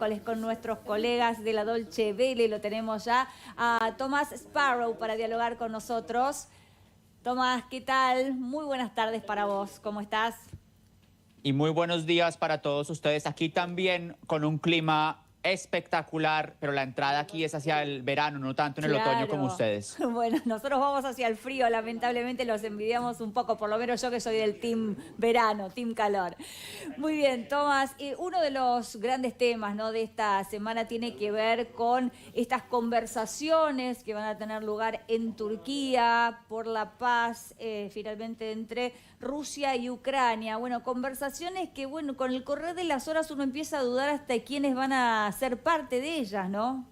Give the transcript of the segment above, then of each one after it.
Con nuestros colegas de la Dolce Vele. Lo tenemos ya a Tomás Sparrow para dialogar con nosotros. Tomás, ¿qué tal? Muy buenas tardes para vos. ¿Cómo estás? Y muy buenos días para todos ustedes. Aquí también con un clima espectacular, pero la entrada aquí es hacia el verano, no tanto en el otoño como ustedes. Bueno, nosotros vamos hacia el frío, lamentablemente los envidiamos un poco, por lo menos yo que soy del team verano, team calor. Muy bien, Tomás, uno de los grandes temas, ¿no?, de esta semana tiene que ver con estas conversaciones que van a tener lugar en Turquía por la paz, finalmente entre Rusia y Ucrania. Bueno, conversaciones que, bueno, con el correr de las horas uno empieza a dudar hasta quiénes van a ser parte de ellas, ¿no?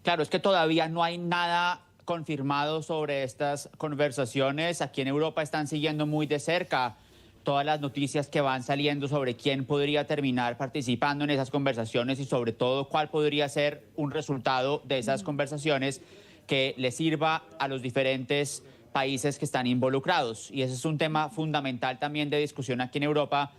Claro, es que todavía no hay nada confirmado sobre estas conversaciones. Aquí en Europa están siguiendo muy de cerca todas las noticias que van saliendo sobre quién podría terminar participando en esas conversaciones y sobre todo cuál podría ser un resultado de esas conversaciones que le sirva a los diferentes países que están involucrados. Y ese es un tema fundamental también de discusión aquí en Europa,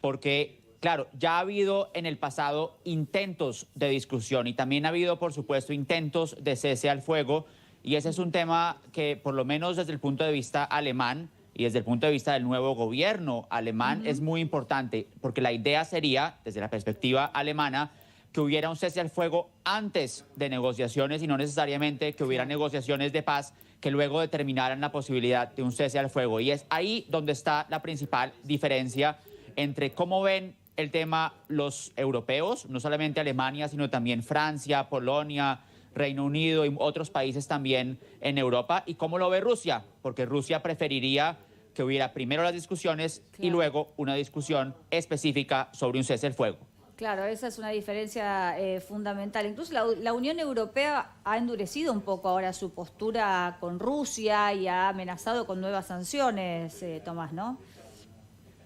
porque claro, ya ha habido en el pasado intentos de discusión y también ha habido, por supuesto, intentos de cese al fuego, y ese es un tema que, por lo menos desde el punto de vista alemán y desde el punto de vista del nuevo gobierno alemán, es muy importante, porque la idea sería, desde la perspectiva alemana, que hubiera un cese al fuego antes de negociaciones y no necesariamente que hubiera negociaciones de paz que luego determinaran la posibilidad de un cese al fuego. Y es ahí donde está la principal diferencia entre cómo ven el tema los europeos, no solamente Alemania, sino también Francia, Polonia, Reino Unido y otros países también en Europa, y cómo lo ve Rusia, porque Rusia preferiría que hubiera primero las discusiones y luego una discusión específica sobre un cese al fuego. Claro, esa es una diferencia fundamental. Incluso la Unión Europea ha endurecido un poco ahora su postura con Rusia y ha amenazado con nuevas sanciones, Tomás, ¿no?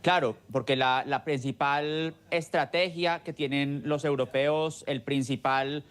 Claro, porque la principal estrategia que tienen los europeos, el principal,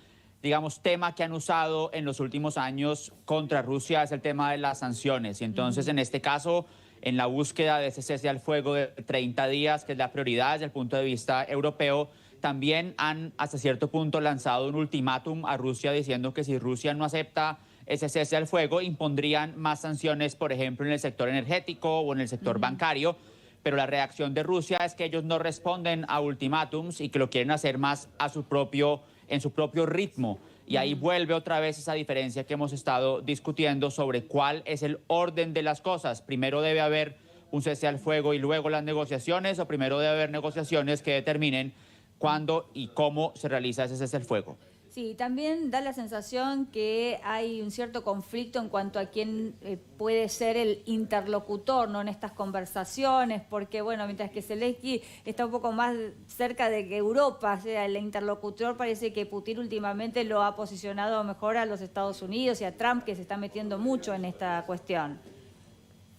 digamos, tema que han usado en los últimos años contra Rusia es el tema de las sanciones. Y entonces, en este caso, en la búsqueda de ese cese al fuego de 30 días, que es la prioridad desde el punto de vista europeo, también han hasta cierto punto lanzado un ultimátum a Rusia diciendo que si Rusia no acepta ese cese al fuego, impondrían más sanciones, por ejemplo, en el sector energético o en el sector bancario. Pero la reacción de Rusia es que ellos no responden a ultimátums y que lo quieren hacer más en su propio ritmo. Y ahí vuelve otra vez esa diferencia que hemos estado discutiendo sobre cuál es el orden de las cosas. Primero debe haber un cese al fuego y luego las negociaciones, o primero debe haber negociaciones que determinen cuándo y cómo se realiza ese cese al fuego. Sí, también da la sensación que hay un cierto conflicto en cuanto a quién puede ser el interlocutor, ¿no?, en estas conversaciones, porque, bueno, mientras que Zelensky está un poco más cerca de que Europa sea el interlocutor, parece que Putin últimamente lo ha posicionado mejor a los Estados Unidos y a Trump, que se está metiendo mucho en esta cuestión.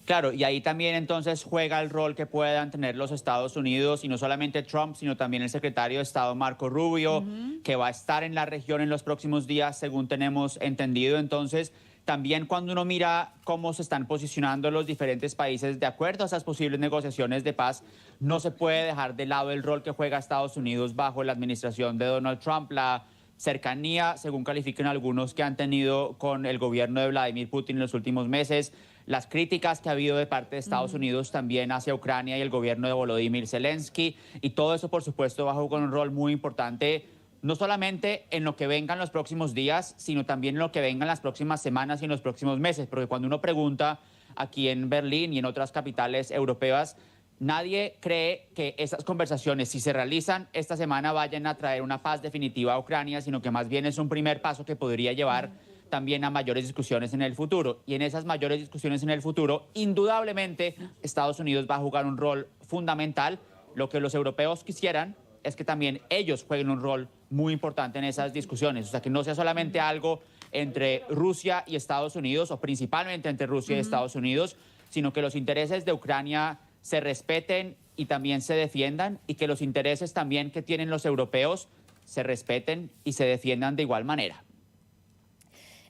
Claro, y ahí también entonces juega el rol que puedan tener los Estados Unidos, y no solamente Trump, sino también el secretario de Estado Marco Rubio, que va a estar en la región en los próximos días, según tenemos entendido. Entonces, también cuando uno mira cómo se están posicionando los diferentes países de acuerdo a esas posibles negociaciones de paz, no se puede dejar de lado el rol que juega Estados Unidos bajo la administración de Donald Trump, la cercanía, según califican algunos, que han tenido con el gobierno de Vladimir Putin en los últimos meses, las críticas que ha habido de parte de Estados Unidos también hacia Ucrania y el gobierno de Volodymyr Zelensky, y todo eso, por supuesto, bajo con un rol muy importante, no solamente en lo que vengan los próximos días, sino también en lo que vengan las próximas semanas y en los próximos meses, porque cuando uno pregunta aquí en Berlín y en otras capitales europeas, nadie cree que esas conversaciones, si se realizan esta semana, vayan a traer una paz definitiva a Ucrania, sino que más bien es un primer paso que podría llevar también a mayores discusiones en el futuro. Y en esas mayores discusiones en el futuro, indudablemente, Estados Unidos va a jugar un rol fundamental. Lo que los europeos quisieran es que también ellos jueguen un rol muy importante en esas discusiones. O sea, que no sea solamente algo entre Rusia y Estados Unidos, o principalmente entre Rusia y Estados Unidos, sino que los intereses de Ucrania se respeten y también se defiendan, y que los intereses también que tienen los europeos se respeten y se defiendan de igual manera.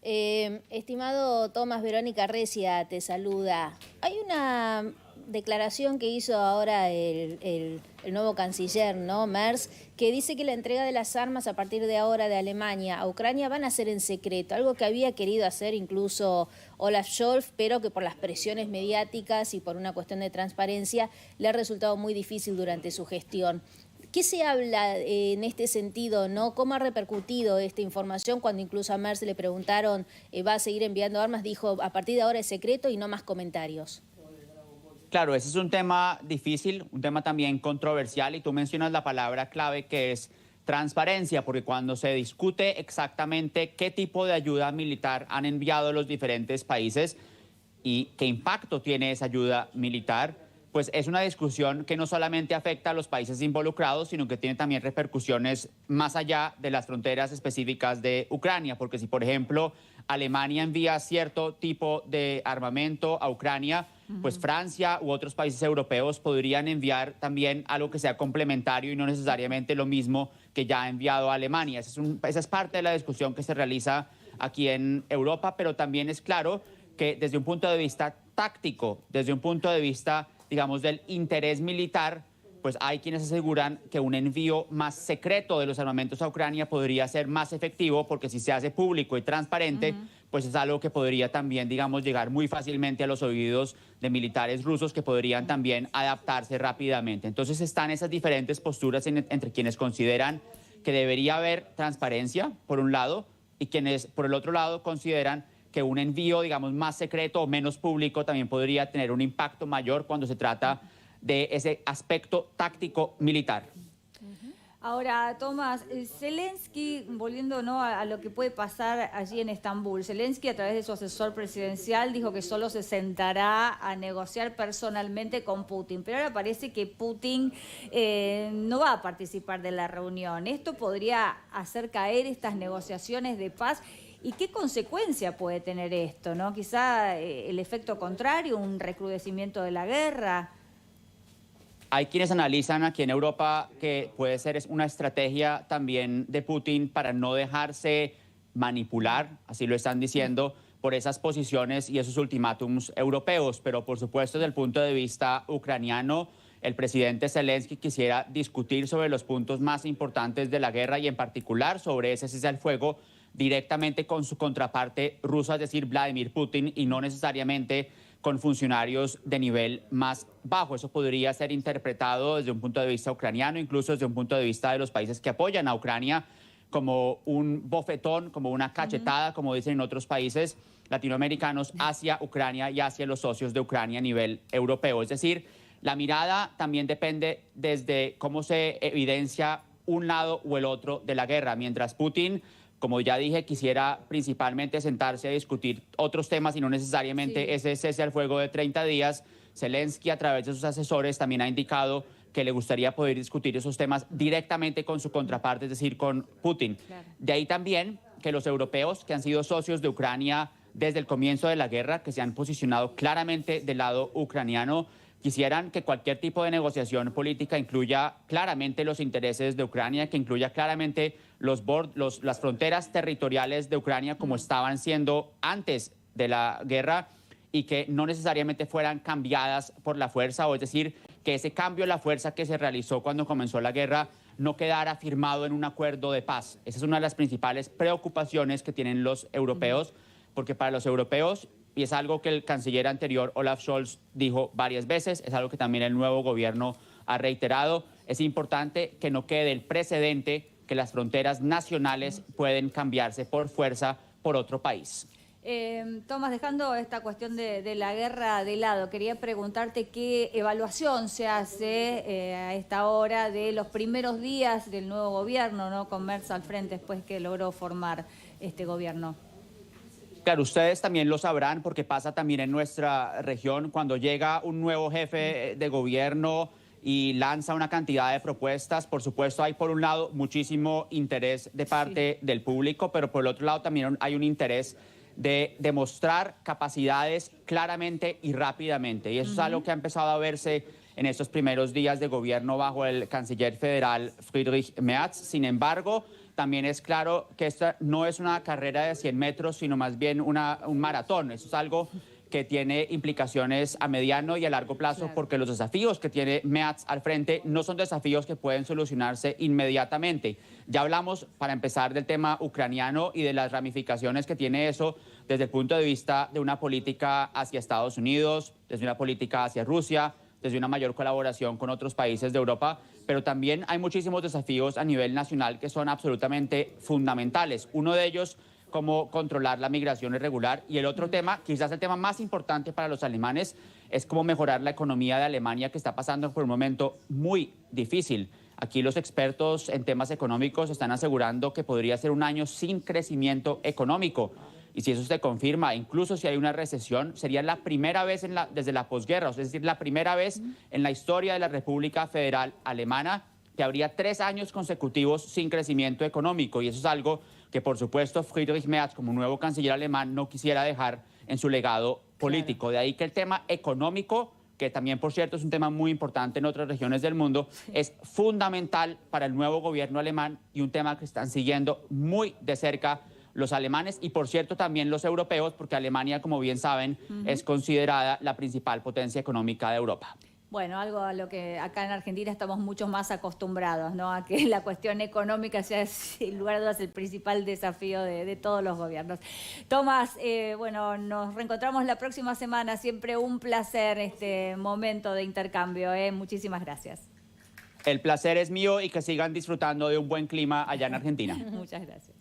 Estimado Tomás, Verónica Recia te saluda. Hay una declaración que hizo ahora el nuevo canciller, ¿no? Merz, que dice que la entrega de las armas a partir de ahora de Alemania a Ucrania van a ser en secreto, algo que había querido hacer incluso Olaf Scholz, pero que por las presiones mediáticas y por una cuestión de transparencia le ha resultado muy difícil durante su gestión. ¿Qué se habla en este sentido, no? ¿Cómo ha repercutido esta información cuando incluso a Merz le preguntaron ¿va a seguir enviando armas? Dijo, a partir de ahora es secreto y no más comentarios. Claro, ese es un tema difícil, un tema también controversial y tú mencionas la palabra clave que es transparencia, porque cuando se discute exactamente qué tipo de ayuda militar han enviado los diferentes países y qué impacto tiene esa ayuda militar, pues es una discusión que no solamente afecta a los países involucrados, sino que tiene también repercusiones más allá de las fronteras específicas de Ucrania, porque si, por ejemplo, Alemania envía cierto tipo de armamento a Ucrania, pues Francia u otros países europeos podrían enviar también algo que sea complementario y no necesariamente lo mismo que ya ha enviado a Alemania. Esa es parte de la discusión que se realiza aquí en Europa, pero también es claro que desde un punto de vista táctico, desde un punto de vista, digamos, del interés militar, pues hay quienes aseguran que un envío más secreto de los armamentos a Ucrania podría ser más efectivo porque si se hace público y transparente, pues es algo que podría también, digamos, llegar muy fácilmente a los oídos de militares rusos que podrían también adaptarse rápidamente. Entonces están esas diferentes posturas entre quienes consideran que debería haber transparencia, por un lado, y quienes, por el otro lado, consideran que un envío, digamos, más secreto o menos público también podría tener un impacto mayor cuando se trata de ese aspecto táctico militar. Ahora, Tomás, Zelensky, volviendo, ¿no?, a lo que puede pasar allí en Estambul, Zelensky a través de su asesor presidencial dijo que solo se sentará a negociar personalmente con Putin, pero ahora parece que Putin no va a participar de la reunión. ¿Esto podría hacer caer estas negociaciones de paz? ¿Y qué consecuencia puede tener esto, ¿no? Quizá el efecto contrario, un recrudecimiento de la guerra. Hay quienes analizan aquí en Europa que puede ser una estrategia también de Putin para no dejarse manipular, así lo están diciendo, por esas posiciones y esos ultimátums europeos. Pero por supuesto, desde el punto de vista ucraniano, el presidente Zelensky quisiera discutir sobre los puntos más importantes de la guerra y en particular sobre ese cese al fuego directamente con su contraparte rusa, es decir, Vladimir Putin, y no necesariamente con funcionarios de nivel más bajo. Eso podría ser interpretado desde un punto de vista ucraniano, incluso desde un punto de vista de los países que apoyan a Ucrania, como un bofetón, como una cachetada, como dicen en otros países latinoamericanos, hacia Ucrania y hacia los socios de Ucrania a nivel europeo. Es decir, la mirada también depende desde cómo se evidencia un lado o el otro de la guerra. Mientras Putin, como ya dije, quisiera principalmente sentarse a discutir otros temas y no necesariamente ese cese al fuego de 30 días, Zelensky, a través de sus asesores, también ha indicado que le gustaría poder discutir esos temas directamente con su contraparte, es decir, con Putin. Claro. De ahí también que los europeos, que han sido socios de Ucrania desde el comienzo de la guerra, que se han posicionado claramente del lado ucraniano, quisieran que cualquier tipo de negociación política incluya claramente los intereses de Ucrania, que incluya claramente las fronteras territoriales de Ucrania como estaban siendo antes de la guerra y que no necesariamente fueran cambiadas por la fuerza, o es decir, que ese cambio de la fuerza que se realizó cuando comenzó la guerra no quedara firmado en un acuerdo de paz. Esa es una de las principales preocupaciones que tienen los europeos, porque para los europeos, y es algo que el canciller anterior, Olaf Scholz, dijo varias veces, es algo que también el nuevo gobierno ha reiterado, es importante que no quede el precedente que las fronteras nacionales pueden cambiarse por fuerza por otro país. Tomás, dejando esta cuestión de la guerra de lado, quería preguntarte qué evaluación se hace a esta hora de los primeros días del nuevo gobierno, ¿no?, con Merz al frente después que logró formar este gobierno. Claro, ustedes también lo sabrán porque pasa también en nuestra región cuando llega un nuevo jefe de gobierno y lanza una cantidad de propuestas. Por supuesto, hay por un lado muchísimo interés de parte del público, pero por el otro lado también hay un interés de demostrar capacidades claramente y rápidamente. Y eso es algo que ha empezado a verse en estos primeros días de gobierno bajo el canciller federal Friedrich Merz. Sin embargo, también es claro que esta no es una carrera de 100 metros, sino más bien un maratón. Eso es algo que tiene implicaciones a mediano y a largo plazo, Claro. porque los desafíos que tiene Merz al frente no son desafíos que pueden solucionarse inmediatamente. Ya hablamos, para empezar, del tema ucraniano y de las ramificaciones que tiene eso desde el punto de vista de una política hacia Estados Unidos, desde una política hacia Rusia, desde una mayor colaboración con otros países de Europa, pero también hay muchísimos desafíos a nivel nacional que son absolutamente fundamentales. Uno de ellos, cómo controlar la migración irregular, y el otro tema, quizás el tema más importante para los alemanes, es cómo mejorar la economía de Alemania, que está pasando por un momento muy difícil. Aquí los expertos en temas económicos están asegurando que podría ser un año sin crecimiento económico. Y si eso se confirma, incluso si hay una recesión, sería la primera vez desde la posguerra, es decir, la primera vez en la historia de la República Federal Alemana que habría 3 años consecutivos sin crecimiento económico. Y eso es algo que, por supuesto, Friedrich Merz, como nuevo canciller alemán, no quisiera dejar en su legado político. Claro. De ahí que el tema económico, que también, por cierto, es un tema muy importante en otras regiones del mundo, es fundamental para el nuevo gobierno alemán y un tema que están siguiendo muy de cerca los alemanes y, por cierto, también los europeos, porque Alemania, como bien saben, es considerada la principal potencia económica de Europa. Bueno, algo a lo que acá en Argentina estamos mucho más acostumbrados, ¿no? A que la cuestión económica sea, sin lugar a dudas, el principal desafío de todos los gobiernos. Tomás, bueno, nos reencontramos la próxima semana. Siempre un placer este momento de intercambio, ¿eh? Muchísimas gracias. El placer es mío y que sigan disfrutando de un buen clima allá en Argentina. Muchas gracias.